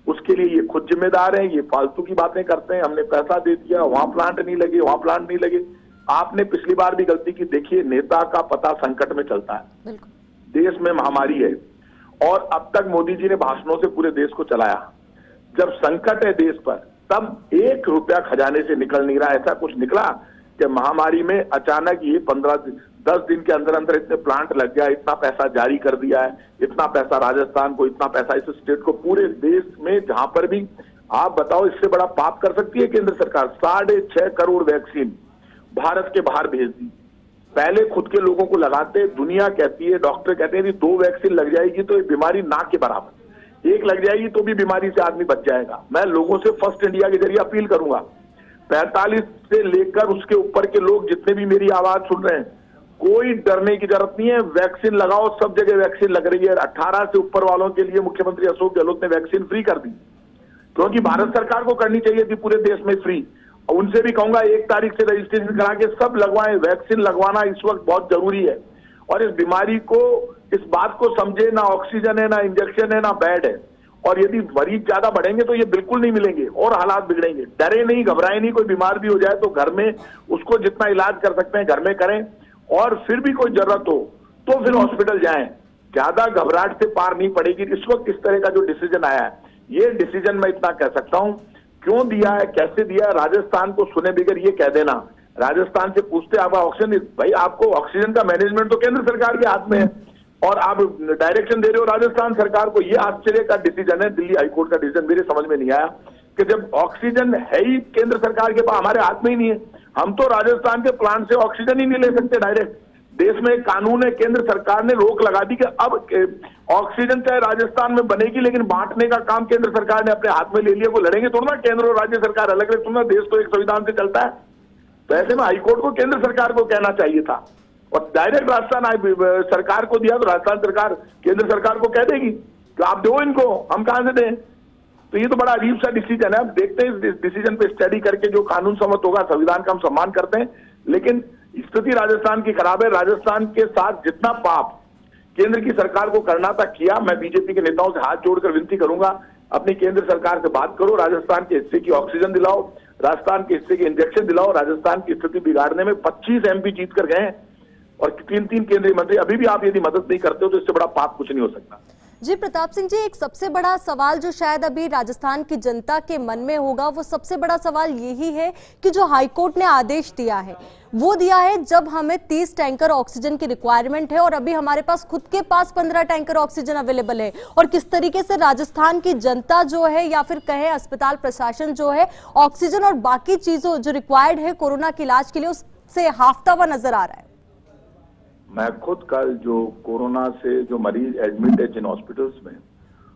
उसके लिए ये खुद जिम्मेदार है। ये फालतू की बातें करते हैं, हमने पैसा दे दिया, वहां प्लांट नहीं लगे, वहां प्लांट नहीं लगे। आपने पिछली बार भी गलती की। देखिए, नेता का पता संकट में चलता है। देश में महामारी है और अब तक मोदी जी ने भाषणों से पूरे देश को चलाया। जब संकट है देश पर तब 1 रुपया खजाने से निकल नहीं रहा। ऐसा कुछ निकला कि महामारी में अचानक ये 10 दिन के अंदर अंदर इतने प्लांट लग गया, इतना पैसा जारी कर दिया है, इतना पैसा राजस्थान को, इतना पैसा इस स्टेट को, पूरे देश में जहां पर भी आप बताओ, इससे बड़ा पाप कर सकती है केंद्र सरकार? 6.5 करोड़ वैक्सीन भारत के बाहर भेज दी। पहले खुद के लोगों को लगाते, दुनिया कहती है, डॉक्टर कहते हैं कि 2 वैक्सीन लग जाएगी तो ये बीमारी ना के बराबर। एक लग जाएगी तो भी बीमारी से आदमी बच जाएगा। मैं लोगों से फर्स्ट इंडिया के जरिए अपील करूंगा, 45 से लेकर उसके ऊपर के लोग जितने भी मेरी आवाज सुन रहे हैं, कोई डरने की जरूरत नहीं है। वैक्सीन लगाओ, सब जगह वैक्सीन लग रही है। 18 से ऊपर वालों के लिए मुख्यमंत्री अशोक गहलोत ने वैक्सीन फ्री कर दी, क्योंकि भारत सरकार को करनी चाहिए थी पूरे देश में फ्री। और उनसे भी कहूंगा 1 तारीख से रजिस्ट्रेशन करा के सब लगवाएं। वैक्सीन लगवाना इस वक्त बहुत जरूरी है। और इस बीमारी को, इस बात को समझे, ना ऑक्सीजन है, ना इंजेक्शन है, ना बेड है। और यदि मरीज ज्यादा बढ़ेंगे तो ये बिल्कुल नहीं मिलेंगे और हालात बिगड़ेंगे। डरे नहीं, घबराए नहीं। कोई बीमार भी हो जाए तो घर में उसको जितना इलाज कर सकते हैं घर में करें, और फिर भी कोई जरूरत हो तो फिर हॉस्पिटल जाएं। ज्यादा घबराहट से पार नहीं पड़ेगी। इस वक्त इस तरह का जो डिसीजन आया है, ये डिसीजन मैं इतना कह सकता हूं, क्यों दिया है, कैसे दिया है, राजस्थान को सुने बगैर ये कह देना। राजस्थान से पूछते आपका ऑक्सीजन, भाई आपको ऑक्सीजन का मैनेजमेंट तो केंद्र सरकार के हाथ में है और आप डायरेक्शन दे रहे हो राजस्थान सरकार को। ये आश्चर्य का डिसीजन है, दिल्ली हाईकोर्ट का डिसीजन। मेरे समझ में नहीं आया कि जब ऑक्सीजन है ही केंद्र सरकार के पास, हमारे हाथ में ही नहीं है, हम तो राजस्थान के प्लांट से ऑक्सीजन ही नहीं ले सकते डायरेक्ट। देश में एक कानून है, केंद्र सरकार ने रोक लगा दी कि अब ऑक्सीजन चाहे राजस्थान में बनेगी, लेकिन बांटने का काम केंद्र सरकार ने अपने हाथ में ले लिया। वो लड़ेंगे थोड़ा ना, केंद्र और राज्य सरकार अलग अलग, थोड़ा देश तो एक संविधान से चलता है। तो ऐसे में हाईकोर्ट को केंद्र सरकार को कहना चाहिए था, और डायरेक्ट राजस्थान सरकार को दिया तो राजस्थान सरकार केंद्र सरकार को कह देगी कि आप दो इनको, हम कहां से दें। तो ये तो बड़ा अजीब सा डिसीजन है। अब देखते हैं इस डिसीजन पे स्टडी करके जो कानून सम्मत होगा। संविधान का हम सम्मान करते हैं, लेकिन स्थिति राजस्थान की खराब है। राजस्थान के साथ जितना पाप केंद्र की सरकार को करना था किया। मैं बीजेपी के नेताओं से हाथ जोड़कर विनती करूंगा, अपनी केंद्र सरकार से बात करो, राजस्थान के हिस्से की ऑक्सीजन दिलाओ, राजस्थान के हिस्से के इंजेक्शन दिलाओ। राजस्थान की स्थिति बिगाड़ने में 25 MP जीत कर गए और 3-3 केंद्रीय मंत्री। अभी भी आप यदि मदद नहीं करते हो तो इससे बड़ा पाप कुछ नहीं हो सकता। जी प्रताप सिंह जी, एक सबसे बड़ा सवाल जो शायद अभी राजस्थान की जनता के मन में होगा, वो सबसे बड़ा सवाल यही है कि जो हाईकोर्ट ने आदेश दिया है, वो दिया है जब हमें 30 टैंकर ऑक्सीजन की रिक्वायरमेंट है और अभी हमारे पास खुद के पास 15 टैंकर ऑक्सीजन अवेलेबल है। और किस तरीके से राजस्थान की जनता जो है, या फिर कहे अस्पताल प्रशासन जो है, ऑक्सीजन और बाकी चीजों जो रिक्वायर्ड है कोरोना के इलाज के लिए, उससे हाफता हुआ नजर आ रहा है। मैं खुद कल जो कोरोना से जो मरीज एडमिट है जिन हॉस्पिटल्स में,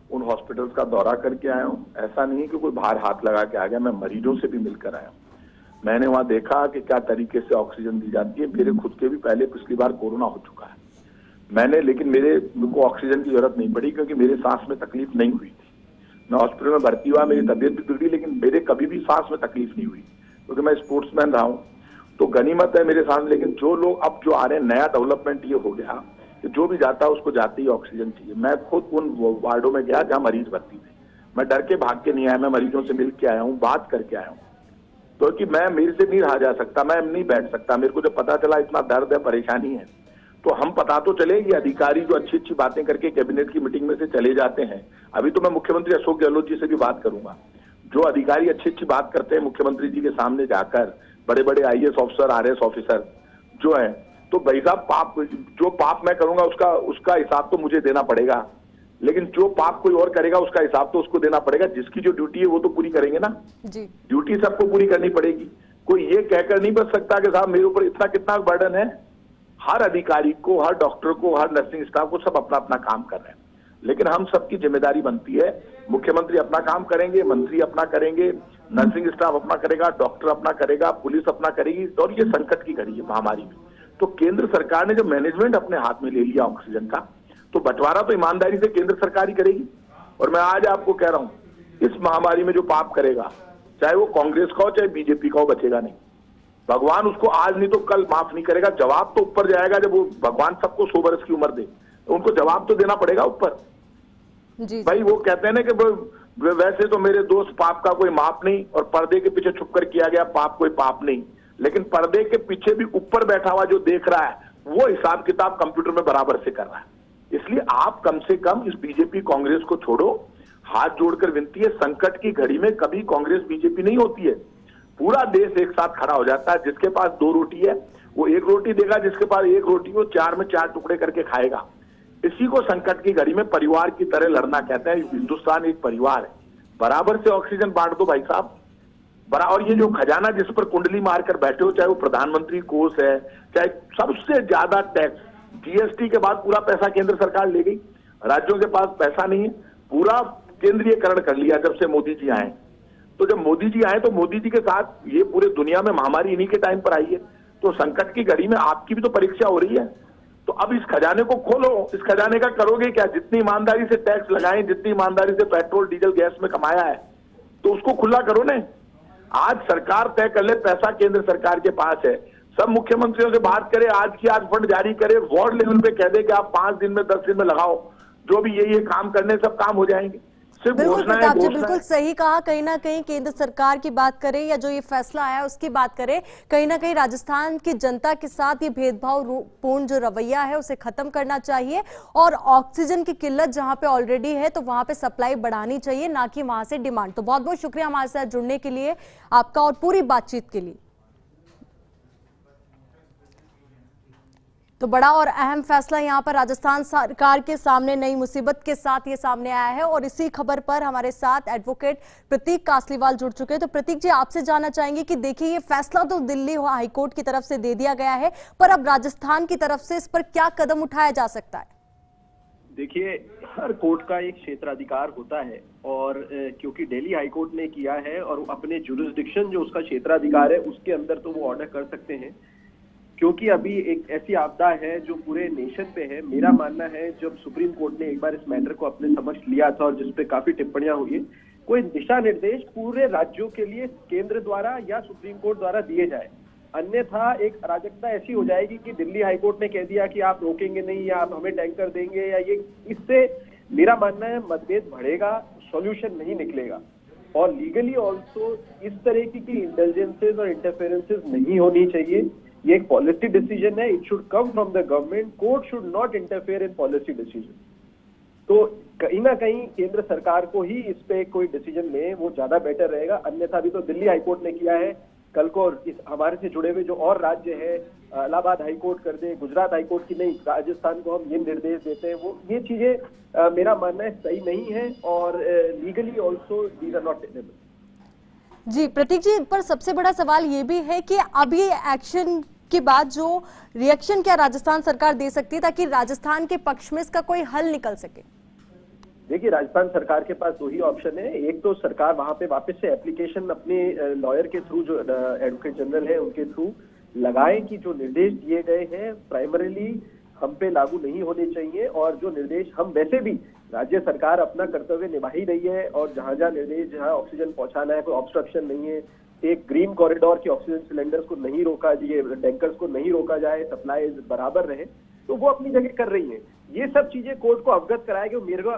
उन हॉस्पिटल्स का दौरा करके आया हूँ। ऐसा नहीं है कि कोई बाहर हाथ लगा के आ गया, मैं मरीजों से भी मिलकर आया हूँ। मैंने वहां देखा कि क्या तरीके से ऑक्सीजन दी जाती है। मेरे खुद के भी पहले पिछली बार कोरोना हो चुका है मैंने, लेकिन मेरे को ऑक्सीजन की जरूरत नहीं पड़ी क्योंकि मेरे सांस में तकलीफ नहीं हुई थी। मैं हॉस्पिटल में भर्ती हुआ, मेरी तबीयत भी बिगड़ी, लेकिन मेरे कभी भी सांस में तकलीफ नहीं हुई क्योंकि मैं स्पोर्ट्समैन रहा हूँ। तो गनीमत है मेरे साथ। लेकिन जो लोग अब जो आ रहे हैं, नया डेवलपमेंट ये हो गया कि जो भी जाता है उसको जाते ही ऑक्सीजन चाहिए। मैं खुद उन वार्डों में गया जहां मरीज भर्ती थे, मैं डर के भाग के नहीं आया, मैं मरीजों से मिल के आया हूँ, बात करके आया हूँ। तो कि मैं, मेरे से नहीं रहा जा सकता, मैं नहीं बैठ सकता। मेरे को जब पता चला इतना दर्द है, परेशानी है, तो हम पता तो चले कि अधिकारी जो अच्छी अच्छी बातें करके कैबिनेट की मीटिंग में से चले जाते हैं। अभी तो मैं मुख्यमंत्री अशोक गहलोत जी से भी बात करूंगा। जो अधिकारी अच्छी अच्छी बात करते हैं मुख्यमंत्री जी के सामने जाकर, बड़े बड़े IAS ऑफिसर, RS ऑफिसर जो है, तो भाई साहब जो पाप मैं करूंगा उसका हिसाब तो मुझे देना पड़ेगा, लेकिन जो पाप कोई और करेगा उसका हिसाब तो उसको देना पड़ेगा। जिसकी जो ड्यूटी है वो तो पूरी करेंगे ना जी। ड्यूटी सबको पूरी करनी पड़ेगी। कोई ये कहकर नहीं बच सकता कि साहब मेरे ऊपर इतना कितना बर्डन है। हर अधिकारी को, हर डॉक्टर को, हर नर्सिंग स्टाफ को, सब अपना अपना काम कर रहे हैं, लेकिन हम सबकी जिम्मेदारी बनती है। मुख्यमंत्री अपना काम करेंगे, मंत्री अपना करेंगे, नर्सिंग स्टाफ अपना करेगा, डॉक्टर अपना करेगा, पुलिस अपना करेगी। और ये संकट की घड़ी है, महामारी में, तो केंद्र सरकार ने जो मैनेजमेंट अपने हाथ में ले लिया ऑक्सीजन का, तो बंटवारा तो ईमानदारी से केंद्र सरकार ही करेगी। और मैं आज आपको कह रहा हूं, इस महामारी में जो पाप करेगा, चाहे वो कांग्रेस का हो चाहे बीजेपी का हो, बचेगा नहीं। भगवान उसको आज नहीं तो कल माफ नहीं करेगा। जवाब तो ऊपर जाएगा। जब वो भगवान सबको 100 वर्ष की उम्र दे तो उनको जवाब तो देना पड़ेगा ऊपर जी। भाई वो कहते हैं ना कि वैसे तो मेरे दोस्त पाप का कोई माप नहीं, और पर्दे के पीछे छुपकर किया गया पाप कोई पाप नहीं, लेकिन पर्दे के पीछे भी ऊपर बैठा हुआ जो देख रहा है वो हिसाब किताब कंप्यूटर में बराबर से कर रहा है। इसलिए आप कम से कम इस बीजेपी कांग्रेस को छोड़ो। हाथ जोड़कर विनती है, संकट की घड़ी में कभी कांग्रेस बीजेपी नहीं होती है, पूरा देश एक साथ खड़ा हो जाता है। जिसके पास 2 रोटी है वो 1 रोटी देगा, जिसके पास 1 रोटी वो 4 में 4 टुकड़े करके खाएगा। इसी को संकट की घड़ी में परिवार की तरह लड़ना कहते हैं। हिंदुस्तान एक परिवार है, बराबर से ऑक्सीजन बांट दो भाई साहब। और ये जो खजाना जिस पर कुंडली मारकर बैठे हो, चाहे वो प्रधानमंत्री कोष है, चाहे सबसे ज्यादा टैक्स, GST के बाद पूरा पैसा केंद्र सरकार ले गई, राज्यों के पास पैसा नहीं है, पूरा केंद्रीयकरण कर लिया जब से मोदी जी आए। तो जब मोदी जी आए तो मोदी जी के साथ ये पूरे दुनिया में महामारी इन्हीं के टाइम पर आई है, तो संकट की घड़ी में आपकी भी तो परीक्षा हो रही है। तो अब इस खजाने को खोलो, इस खजाने का करोगे क्या? जितनी ईमानदारी से टैक्स लगाए, जितनी ईमानदारी से पेट्रोल डीजल गैस में कमाया है, तो उसको खुला करो ना। आज सरकार तय कर ले, पैसा केंद्र सरकार के पास है, सब मुख्यमंत्रियों से बात करे, आज की आज फंड जारी करे, वार्ड लेवल पे कह दे कि आप 5 दिन में 10 दिन में लगाओ, जो भी ये काम करने सब काम हो जाएंगे। बिल्कुल प्रताप जी, बिल्कुल सही कहा। कहीं ना कहीं केंद्र सरकार की बात करें या जो ये फैसला आया उसकी बात करें, कहीं ना कहीं राजस्थान की जनता के साथ ये भेदभाव पूर्ण जो रवैया है उसे खत्म करना चाहिए और ऑक्सीजन की किल्लत जहां पे ऑलरेडी है तो वहां पे सप्लाई बढ़ानी चाहिए, ना कि वहां से डिमांड। तो बहुत बहुत शुक्रिया हमारे साथ जुड़ने के लिए आपका और पूरी बातचीत के लिए। तो बड़ा और अहम फैसला यहां पर राजस्थान सरकार के सामने नई मुसीबत के साथ ये सामने आया है और इसी खबर पर हमारे साथ एडवोकेट प्रतीक कासलीवाल जुड़ चुके हैं। तो प्रतीक जी, आपसे जानना चाहेंगे कि देखिए ये फैसला तो दिल्ली हाईकोर्ट की तरफ से दे दिया गया है, पर अब राजस्थान की तरफ से इस पर क्या कदम उठाया जा सकता है? देखिए, हर कोर्ट का एक क्षेत्राधिकार होता है और क्योंकि दिल्ली हाईकोर्ट ने किया है और अपने जुरिस्डिक्शन जो उसका क्षेत्राधिकार है उसके अंदर तो वो ऑर्डर कर सकते हैं, क्योंकि अभी एक ऐसी आपदा है जो पूरे नेशन पे है। मेरा मानना है जब सुप्रीम कोर्ट ने एक बार इस मैटर को अपने समक्ष लिया था और जिसपे काफी टिप्पणियां हुई, कोई दिशा निर्देश पूरे राज्यों के लिए केंद्र द्वारा या सुप्रीम कोर्ट द्वारा दिए जाए, अन्यथा एक अराजकता ऐसी हो जाएगी कि दिल्ली हाईकोर्ट ने कह दिया कि आप रोकेंगे नहीं या आप हमें टैंकर देंगे या ये, इससे मेरा मानना है मतभेद बढ़ेगा, सॉल्यूशन नहीं निकलेगा। और लीगली ऑल्सो इस तरह की इंटेलिजेंसेज और इंटरफेरेंसेज नहीं होनी चाहिए। ये एक पॉलिसी डिसीजन है, it should come from the government, court should not interfere in policy decision. तो कहीं ना कहीं केंद्र सरकार को ही इस पे कोई डिसीजन ले, वो ज्यादा बेटर रहेगा। अन्यथा भी तो दिल्ली हाईकोर्ट ने किया है, कल को इस हमारे से जुड़े हुए जो और राज्य है, इलाहाबाद हाईकोर्ट कर दे, गुजरात हाईकोर्ट की नहीं, राजस्थान को हम ये निर्देश देते हैं, वो ये चीजें मेरा मानना है सही नहीं है और legally also these are not tenable. जी प्रतीक जी, पर सबसे बड़ा सवाल ये भी है कि अब ये एक्शन के बाद जो रिएक्शन क्या राजस्थान सरकार दे सकती है ताकि राजस्थान के पक्ष में इसका कोई हल निकल सके? देखिए, राजस्थान सरकार के पास दो ही ऑप्शन है। एक तो सरकार वहां पे वापस से एप्लीकेशन अपने लॉयर के थ्रू, जो एडवोकेट जनरल है उनके थ्रू लगाए कि जो निर्देश दिए गए हैं प्राइमरीली हम पे लागू नहीं होने चाहिए और जो निर्देश हम वैसे भी राज्य सरकार अपना कर्तव्य निभा ही रही है और जहां जहां निर्देश, जहां ऑक्सीजन पहुंचाना है, कोई ऑब्स्ट्रक्शन नहीं है, एक ग्रीन कॉरिडोर के ऑक्सीजन सिलेंडर्स को नहीं रोका, ये टैंकर्स को नहीं रोका जाए, सप्लाई बराबर रहे, तो वो अपनी जगह कर रही है। ये सब चीजें कोर्ट को अवगत कराएगी।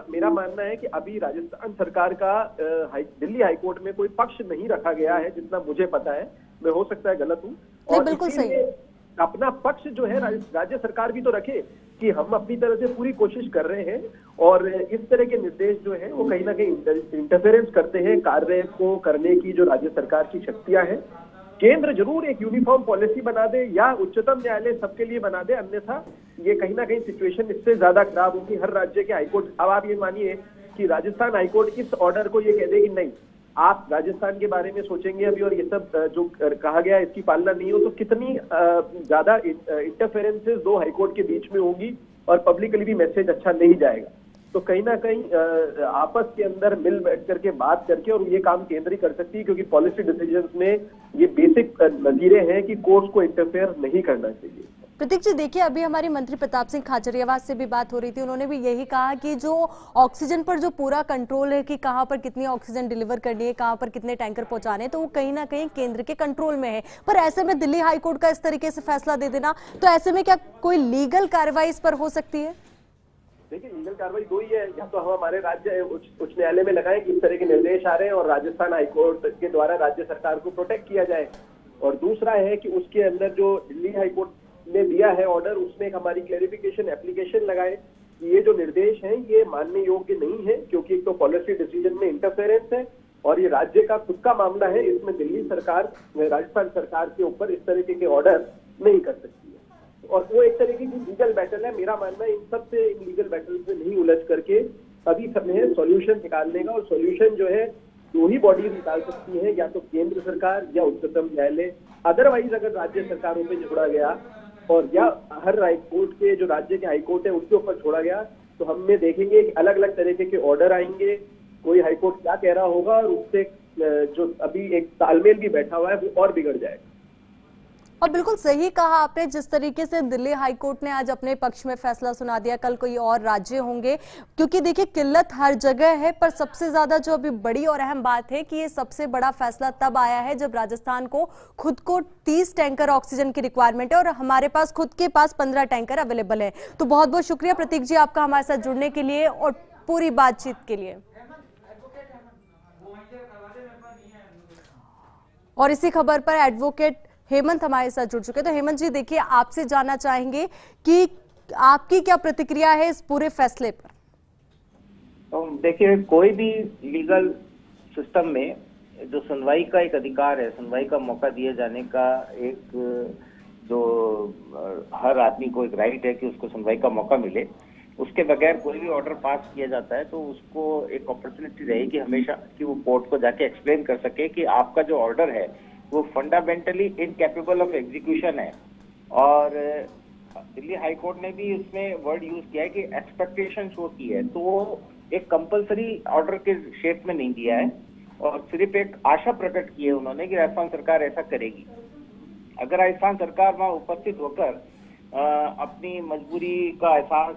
मेरा मानना है कि अभी राजस्थान सरकार का दिल्ली हाईकोर्ट में कोई पक्ष नहीं रखा गया है, जितना मुझे पता है, मैं हो सकता है गलत हूँ, और बिल्कुल सही। अपना पक्ष जो है राज्य सरकार भी तो रखे कि हम अपनी तरह से पूरी कोशिश कर रहे हैं और इस तरह के निर्देश जो है वो कहीं ना कहीं इंटरफेरेंस करते हैं कार्य को करने की जो राज्य सरकार की शक्तियां हैं। केंद्र जरूर एक यूनिफॉर्म पॉलिसी बना दे या उच्चतम न्यायालय सबके लिए बना दे, अन्यथा ये कहीं ना कहीं सिचुएशन इससे ज्यादा खराब होगी। हर राज्य के हाईकोर्ट, अब आप ये मानिए कि राजस्थान हाईकोर्ट इस ऑर्डर को ये कह दे कि नहीं, आप राजस्थान के बारे में सोचेंगे अभी और ये सब जो कहा गया इसकी पालना नहीं हो, तो कितनी ज्यादा इंटरफेरेंसेस दो हाईकोर्ट के बीच में होंगी और पब्लिकली भी मैसेज अच्छा नहीं जाएगा। तो कहीं ना कहीं आपस के अंदर मिल बैठ करके बात करके और ये काम केंद्र ही कर सकती है, क्योंकि पॉलिसी डिसीजंस में ये बेसिक नजीरे हैं कि कोर्ट्स को इंटरफेयर नहीं करना चाहिए। प्रतीक जी, देखिए अभी हमारी मंत्री प्रताप सिंह खाचरियावास से भी बात हो रही थी, उन्होंने भी यही कहा कि जो ऑक्सीजन पर जो पूरा कंट्रोल है कि कहां पर कितनी ऑक्सीजन डिलीवर करनी है, कहां पर कितने टैंकर पहुंचाने हैं, तो वो कहीं ना कहीं केंद्र के कंट्रोल में है। पर ऐसे में दिल्ली हाईकोर्ट का इस तरीके से फैसला दे देना, तो ऐसे में क्या कोई लीगल कार्रवाई इस पर हो सकती है? देखिए, लीगल कार्रवाई दो ही है, या तो हम हमारे राज्य उच्च न्यायालय में लगाएं कि इस तरह के निर्देश आ रहे हैं और राजस्थान हाईकोर्ट के द्वारा राज्य सरकार को प्रोटेक्ट किया जाए, और दूसरा है कि उसके अंदर जो दिल्ली हाईकोर्ट ने दिया है ऑर्डर, उसमें एक हमारी क्लैरिफिकेशन एप्लीकेशन लगाए कि ये जो निर्देश हैं ये मानने योग्य नहीं है, क्योंकि एक तो पॉलिसी डिसीजन में इंटरफेरेंस है और ये राज्य का खुद का मामला है, इसमें दिल्ली सरकार राजस्थान सरकार के ऊपर इस तरीके के ऑर्डर नहीं कर सकती है। और वो एक तरीके की लीगल बैटल है। मेरा मानना है इन सब से इन लीगल बैटल से नहीं उलझ करके अभी समय है सॉल्यूशन निकालने का, और सॉल्यूशन जो है दो ही बॉडी निकाल सकती है, या तो केंद्र सरकार या उच्चतम न्यायालय। अदरवाइज अगर राज्य सरकारों पे छोड़ा गया और या हर हाईकोर्ट के जो राज्य के हाईकोर्ट है उसके ऊपर छोड़ा गया, तो हमें देखेंगे कि अलग अलग तरीके के ऑर्डर आएंगे, कोई हाईकोर्ट क्या कह रहा होगा और उससे जो अभी एक तालमेल भी बैठा हुआ है वो और बिगड़ जाएगा। और बिल्कुल सही कहा आपने, जिस तरीके से दिल्ली हाईकोर्ट ने आज अपने पक्ष में फैसला सुना दिया, कल कोई और राज्य होंगे, क्योंकि देखिए किल्लत हर जगह है, पर सबसे ज्यादा जो अभी बड़ी और अहम बात है कि ये सबसे बड़ा फैसला तब आया है जब राजस्थान को खुद को 30 टैंकर ऑक्सीजन की रिक्वायरमेंट है और हमारे पास खुद के पास 15 टैंकर अवेलेबल है। तो बहुत बहुत शुक्रिया प्रतीक जी आपका हमारे साथ जुड़ने के लिए और पूरी बातचीत के लिए। और इसी खबर पर एडवोकेट हेमंत हमारे साथ जुड़ चुके हैं। तो हेमंत जी देखिए, आपसे जानना चाहेंगे कि आपकी क्या प्रतिक्रिया है इस पूरे फैसले पर? देखिए, कोई भी लीगल सिस्टम में जो सुनवाई का एक अधिकार है, सुनवाई का मौका दिए जाने का एक जो हर आदमी को एक राइट है कि उसको सुनवाई का मौका मिले, उसके बगैर कोई भी ऑर्डर पास किया जाता है तो उसको एक अपॉर्चुनिटी रहेगी हमेशा कि वो कोर्ट को जाके एक्सप्लेन कर सके कि आपका जो ऑर्डर है वो फंडामेंटली इनकैपेबल ऑफ एग्जीक्यूशन है। और दिल्ली हाई कोर्ट ने भी उसमें वर्ड यूज किया है कि एक्सपेक्टेशन शो की है, तो वो एक कंपलसरी ऑर्डर के शेप में नहीं दिया है और सिर्फ एक आशा प्रकट की है उन्होंने कि राजस्थान सरकार ऐसा करेगी। अगर राजस्थान सरकार वहां उपस्थित होकर अपनी मजबूरी का एहसास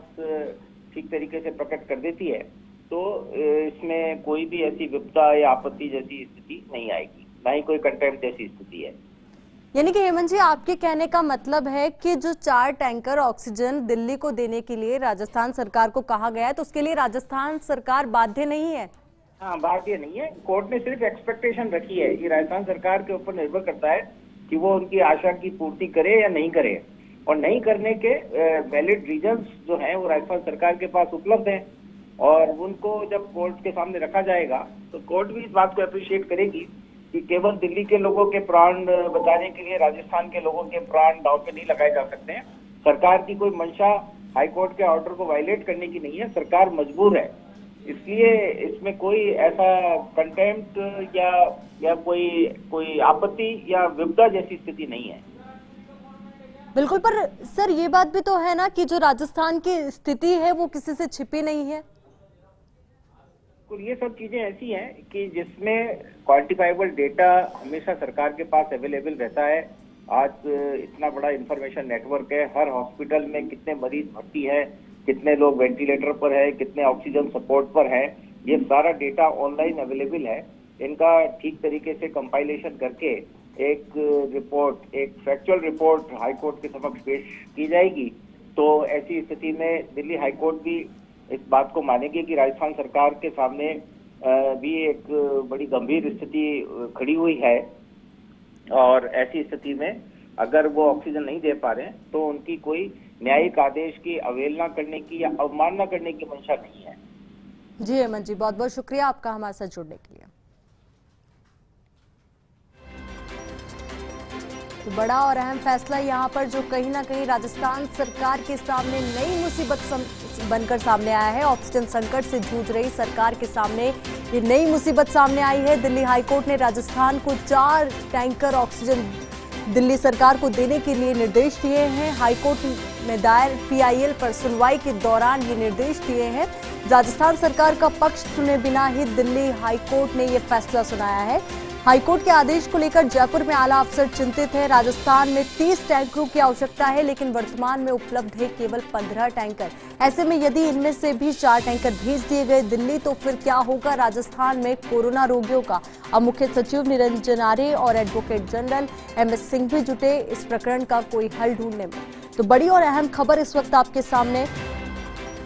ठीक तरीके से प्रकट कर देती है तो इसमें कोई भी ऐसी विपदा या आपत्ति जैसी स्थिति नहीं आएगी, ना ही कोई कंटेम्प्ट जैसी स्थिति है। यानी कि हेमंत जी, आपके कहने का मतलब है कि जो 4 टैंकर ऑक्सीजन दिल्ली को देने के लिए राजस्थान सरकार को कहा गया है तो उसके लिए राजस्थान सरकार बाध्य नहीं है? हाँ, बाध्य नहीं है। कोर्ट ने सिर्फ एक्सपेक्टेशन रखी है, ये राजस्थान सरकार के ऊपर निर्भर करता है कि वो उनकी आशा की पूर्ति करे या नहीं करे, और नहीं करने के वैलिड रीजंस जो हैं वो राजस्थान सरकार के पास उपलब्ध हैं और उनको जब कोर्ट के सामने रखा जाएगा तो कोर्ट भी इस बात को अप्रिशिएट करेगी कि केवल दिल्ली के लोगों के प्राण बचाने के लिए राजस्थान के लोगों के प्राण दांव पे नहीं लगाए जा सकते हैं। सरकार की कोई मंशा हाईकोर्ट के ऑर्डर को वायलेट करने की नहीं है, सरकार मजबूर है, इसलिए इसमें कोई ऐसा कंटेम्प्ट या कोई आपत्ति या विपदा जैसी स्थिति नहीं है। बिल्कुल, पर सर ये बात भी तो है ना कि जो राजस्थान की स्थिति है वो किसी से छिपी नहीं है। ये सब चीजें ऐसी हैं कि जिसमें क्वांटिफाइबल डेटा हमेशा सरकार के पास अवेलेबल रहता है। आज इतना बड़ा इंफॉर्मेशन नेटवर्क है, हर हॉस्पिटल में कितने मरीज भर्ती है, कितने लोग वेंटिलेटर पर है, कितने ऑक्सीजन सपोर्ट पर है, ये सारा डेटा ऑनलाइन अवेलेबल है। इनका ठीक तरीके से कंपाइलेशन करके एक रिपोर्ट, एक फैक्चुअल रिपोर्ट हाईकोर्ट के समक्ष पेश की जाएगी। तो ऐसी स्थिति में दिल्ली हाईकोर्ट भी इस बात को मानेगी कि राजस्थान सरकार के सामने भी एक बड़ी गंभीर स्थिति खड़ी हुई है और ऐसी स्थिति में अगर वो ऑक्सीजन नहीं दे पा रहे हैं तो उनकी कोई न्यायिक आदेश की अवहेलना करने की या अवमानना करने की मंशा नहीं है। जी हेमंत जी, बहुत बहुत शुक्रिया आपका हमारे साथ जुड़ने के लिए। तो बड़ा और अहम फैसला यहाँ पर जो कहीं ना कहीं राजस्थान सरकार के सामने नई मुसीबत बनकर सामने आया है। ऑक्सीजन संकट से जूझ रही सरकार के सामने ये नई मुसीबत सामने आई है। दिल्ली हाईकोर्ट ने राजस्थान को 4 टैंकर ऑक्सीजन दिल्ली सरकार को देने के लिए निर्देश दिए हैं। हाईकोर्ट में दायर पीआईएल पर सुनवाई के दौरान ये निर्देश दिए हैं। राजस्थान सरकार का पक्ष सुने बिना ही दिल्ली हाईकोर्ट ने ये फैसला सुनाया है। हाईकोर्ट के आदेश को लेकर जयपुर में आला अफसर चिंतित है। राजस्थान में 30 टैंकरों की आवश्यकता है, लेकिन वर्तमान में उपलब्ध है केवल 15 टैंकर। ऐसे में यदि इनमें से भी 4 टैंकर भेज दिए गए दिल्ली तो फिर क्या होगा राजस्थान में कोरोना रोगियों का? अब मुख्य सचिव निरंजन आर्य और एडवोकेट जनरल एमएस सिंह भी जुटे इस प्रकरण का कोई हल ढूंढने में। तो बड़ी और अहम खबर इस वक्त आपके सामने,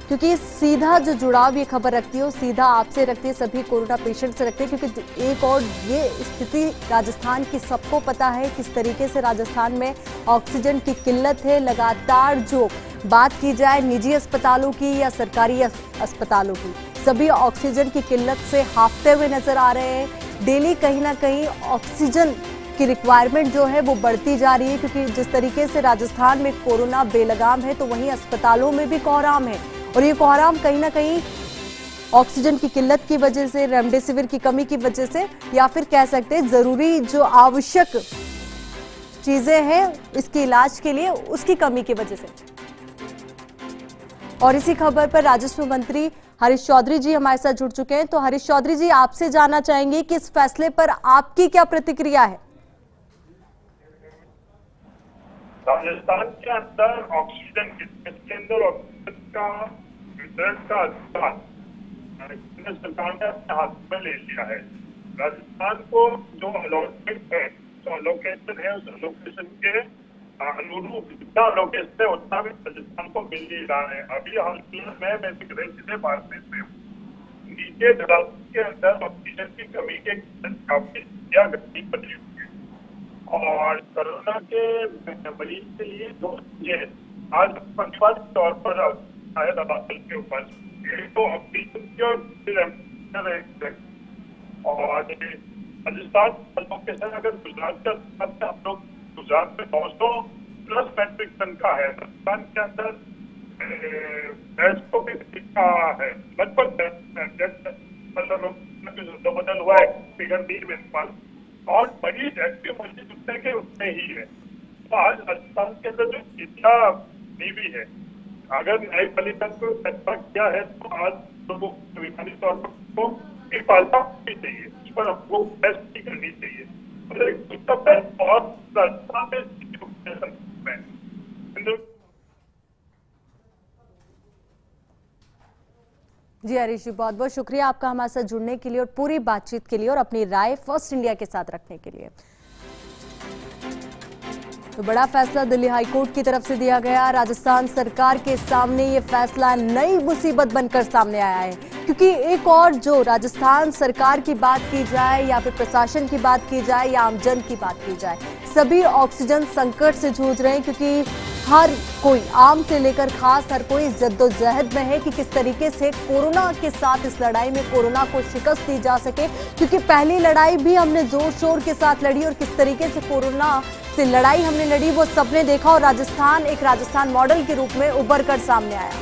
क्योंकि सीधा जो जुड़ाव ये खबर रखती है वो सीधा आपसे रखती है, सभी कोरोना पेशेंट से रखती है। क्योंकि एक और ये स्थिति राजस्थान की सबको पता है किस तरीके से राजस्थान में ऑक्सीजन की किल्लत है। लगातार जो बात की जाए निजी अस्पतालों की या सरकारी अस्पतालों की, सभी ऑक्सीजन की किल्लत से हांफते हुए नजर आ रहे हैं। डेली कहीं ना कहीं ऑक्सीजन की रिक्वायरमेंट जो है वो बढ़ती जा रही है, क्योंकि जिस तरीके से राजस्थान में कोरोना बेलगाम है तो वहीं अस्पतालों में भी कोहराम है। और ये कोहराम कहीं ना कहीं ऑक्सीजन की किल्लत की वजह से, रेमडेसिविर की कमी की वजह से, या फिर कह सकते हैं जरूरी जो आवश्यक चीजें हैं इसके इलाज के लिए उसकी कमी की वजह से। और इसी खबर पर राजस्व मंत्री हरीश चौधरी जी हमारे साथ जुड़ चुके हैं। तो हरीश चौधरी जी, आपसे जानना चाहेंगे कि इस फैसले पर आपकी क्या प्रतिक्रिया है? राजस्थान के अंदर ऑक्सीजन के अंदर ऑक्सीजन का वितरण का अधिकार केंद्र सरकार ने अपने हाथ में ले लिया है। राजस्थान को जो अलॉटमेंट है, जो अलोकेशन है, उस अलोकेशन के अनुरूप जितना अलोकेशन है उतना भी राजस्थान को मिल नहीं रहा है। अभी हाल फिलहाल मैं जिले बाड़मेर में हूँ। नीचे दराज के अंदर ऑक्सीजन की कमी के काफी गति बनी हुई है और कोरोना के मरीज के लिए दो चीजें आज अनिवार्य तौर पर आया दवा के ऊपर, तो ऑक्सीजन की और राजस्थान लोकेशन अगर गुजरात के साथ हम लोग गुजरात में 900+ मेट्रिक टन का है, राजस्थान के अंदर का है लगभग बदल हुआ है, फिगर नहीं मेरे पास, और मरीज एक्टिव मरीज उतने के उतने ही है। तो आज राजस्थान के अंदर जो चिंता नहीं भी है, अगर न्यायपालिका को फैसला किया है तो आज लोगों को संविधानी तौर पर एक पालना होनी चाहिए, उस पर हमको बहस नहीं करनी चाहिए। और राजस्थान में जी हरीश जी, बहुत बहुत शुक्रिया आपका हमारे साथ जुड़ने के लिए और पूरी बातचीत के लिए और अपनी राय फर्स्ट इंडिया के साथ रखने के लिए। तो बड़ा फैसला दिल्ली हाईकोर्ट की तरफ से दिया गया। राजस्थान सरकार के सामने ये फैसला नई मुसीबत बनकर सामने आया है, क्योंकि एक और जो राजस्थान सरकार की बात की जाए या फिर प्रशासन की बात की जाए या आमजन की बात की जाए, सभी ऑक्सीजन संकट से जूझ रहे हैं, क्योंकि हर कोई आम से लेकर खास हर कोई जद्दोजहद में है कि किस तरीके से कोरोना के साथ इस लड़ाई में कोरोना को शिकस्त दी जा सके। क्योंकि पहली लड़ाई भी हमने जोर शोर के साथ लड़ी और किस तरीके से कोरोना से लड़ाई हमने लड़ी वो सबने देखा और राजस्थान एक राजस्थान मॉडल के रूप में उभर कर सामने आया।